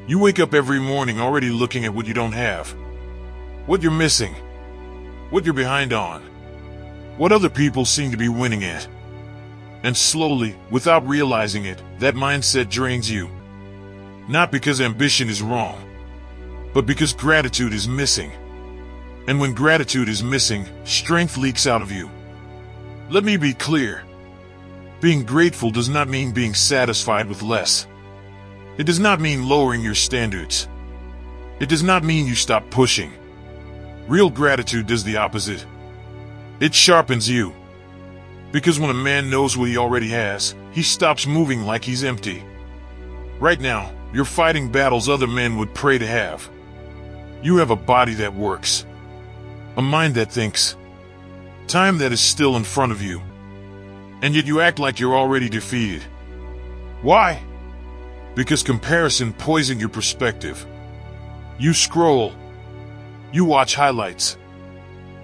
You wake up every morning already looking at what you don't have, what you're missing, what you're behind on, what other people seem to be winning at. And slowly, without realizing it, that mindset drains you. Not because ambition is wrong, but because gratitude is missing. And when gratitude is missing, strength leaks out of you. Let me be clear. Being grateful does not mean being satisfied with less. It does not mean lowering your standards. It does not mean you stop pushing. Real gratitude does the opposite. It sharpens you. Because when a man knows what he already has, he stops moving like he's empty. Right now, you're fighting battles other men would pray to have. You have a body that works, a mind that thinks, time that is still in front of you. And yet you act like you're already defeated. Why? Because comparison poisons your perspective. You scroll. You watch highlights.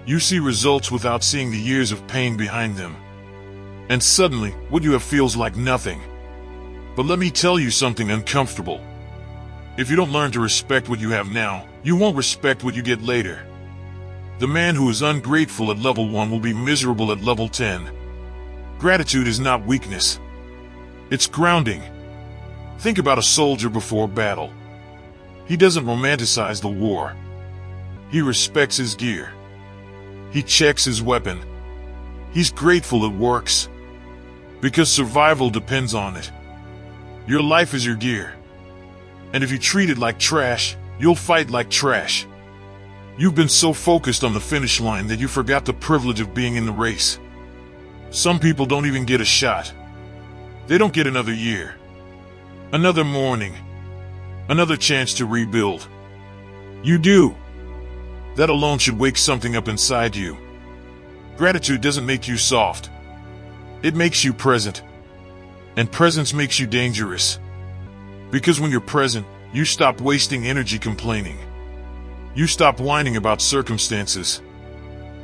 You see results without seeing the years of pain behind them. And suddenly, what you have feels like nothing. But let me tell you something uncomfortable. If you don't learn to respect what you have now, you won't respect what you get later. The man who is ungrateful at level 1 will be miserable at level 10. Gratitude is not weakness. It's grounding. Think about a soldier before battle. He doesn't romanticize the war. He respects his gear. He checks his weapon. He's grateful it works. Because survival depends on it. Your life is your gear. And if you treat it like trash, you'll fight like trash. You've been so focused on the finish line that you forgot the privilege of being in the race. Some people don't even get a shot. They don't get another year, another morning, another chance to rebuild. You do. That alone should wake something up inside you. Gratitude doesn't make you soft. It makes you present. And presence makes you dangerous. Because when you're present, you stop wasting energy complaining. You stop whining about circumstances.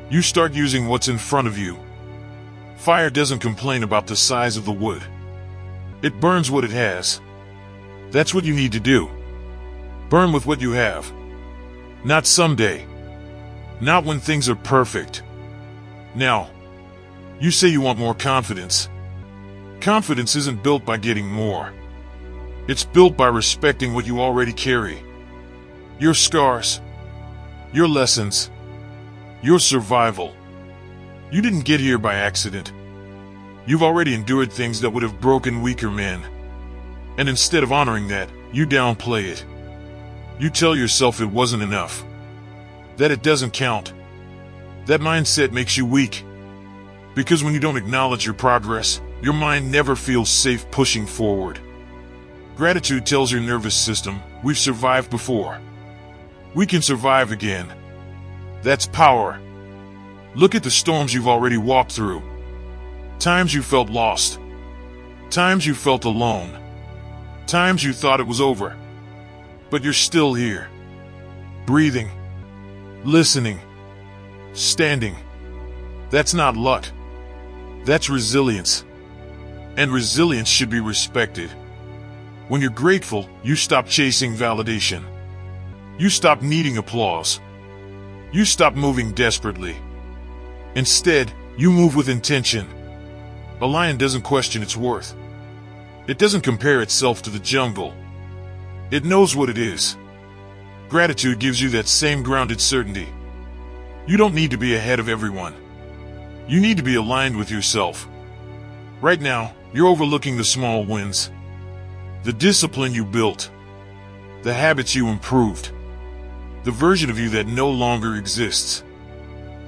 You start using what's in front of you. Fire doesn't complain about the size of the wood. It burns what it has. That's what you need to do. Burn with what you have. Not someday. Not when things are perfect. Now, you say you want more confidence. Confidence isn't built by getting more. It's built by respecting what you already carry. Your scars. Your lessons. Your survival. You didn't get here by accident. You've already endured things that would have broken weaker men. And instead of honoring that, you downplay it. You tell yourself it wasn't enough. That it doesn't count. That mindset makes you weak. Because when you don't acknowledge your progress, your mind never feels safe pushing forward. Gratitude tells your nervous system, we've survived before. We can survive again. That's power. Look at the storms you've already walked through. Times you felt lost. Times you felt alone. Times you thought it was over. But you're still here. Breathing. Listening. Standing. That's not luck. That's resilience. And resilience should be respected. When you're grateful, you stop chasing validation. You stop needing applause. You stop moving desperately. Instead, you move with intention. A lion doesn't question its worth. It doesn't compare itself to the jungle. It knows what it is. Gratitude gives you that same grounded certainty. You don't need to be ahead of everyone. You need to be aligned with yourself. Right now, you're overlooking the small wins. The discipline you built. The habits you improved. The version of you that no longer exists.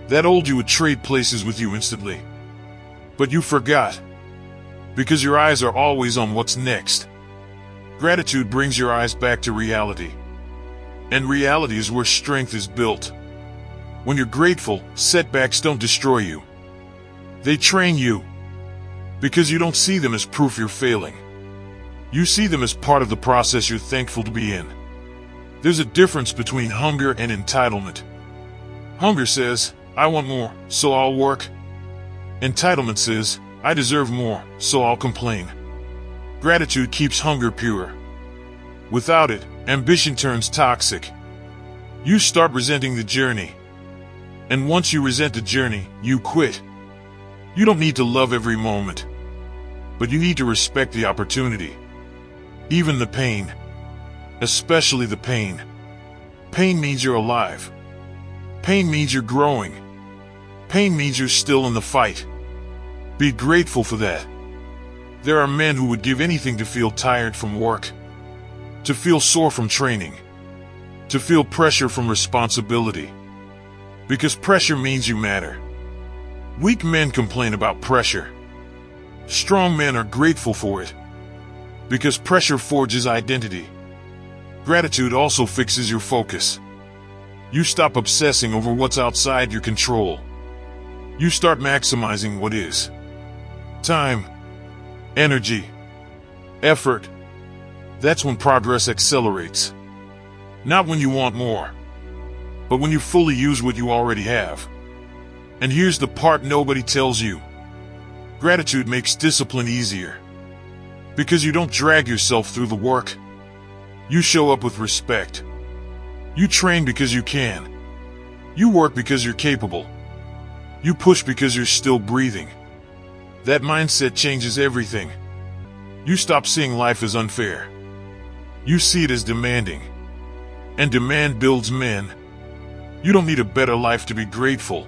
That old you would trade places with you instantly. But you forgot. Because your eyes are always on what's next. Gratitude brings your eyes back to reality. And reality is where strength is built. When you're grateful, setbacks don't destroy you. They train you. Because you don't see them as proof you're failing. You see them as part of the process you're thankful to be in. There's a difference between hunger and entitlement. Hunger says, I want more, so I'll work. Entitlement says, I deserve more, so I'll complain. Gratitude keeps hunger pure. Without it, Ambition turns toxic. You start resenting the journey. And once you resent the journey, you quit. You don't need to love every moment, but you need to respect the opportunity. Even the pain. Especially the pain. Pain means you're alive. Pain means you're growing. Pain means you're still in the fight. Be grateful for that. There are men who would give anything to feel tired from work, to feel sore from training, to feel pressure from responsibility. Because pressure means you matter. Weak men complain about pressure. Strong men are grateful for it. Because pressure forges identity. Gratitude also fixes your focus. You stop obsessing over what's outside your control. You start maximizing what is. Time, energy, effort. That's when progress accelerates. Not when you want more, but when you fully use what you already have. And here's the part nobody tells you. Gratitude makes discipline easier. Because you don't drag yourself through the work. You show up with respect. You train because you can. You work because you're capable. You push because you're still breathing. That mindset changes everything. You stop seeing life as unfair. You see it as demanding. And demand builds men. You don't need a better life to be grateful.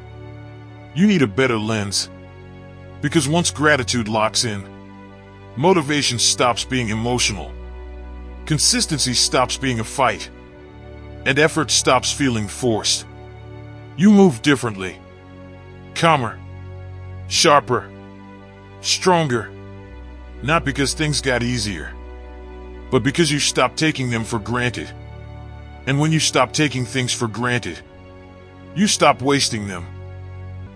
You need a better lens. Because once gratitude locks in, motivation stops being emotional. Consistency stops being a fight. And effort stops feeling forced. You move differently. Calmer. Sharper. Stronger. Not because things got easier, but because you stopped taking them for granted. And when you stop taking things for granted, you stop wasting them.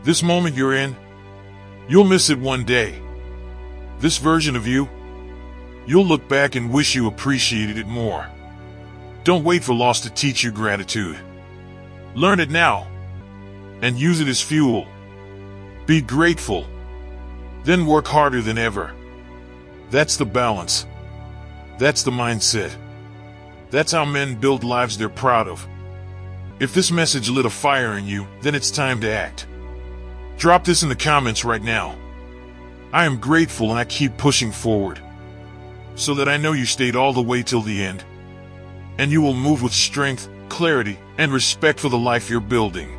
This moment you're in, you'll miss it one day. This version of you, you'll look back and wish you appreciated it more. Don't wait for loss to teach you gratitude. Learn it now, and use it as fuel. Be grateful, then work harder than ever. That's the balance. That's the mindset. That's how men build lives they're proud of. If this message lit a fire in you, then it's time to act. Drop this in the comments right now. I am grateful and I keep pushing forward, so that I know you stayed all the way till the end. And you will move with strength, clarity, and respect for the life you're building.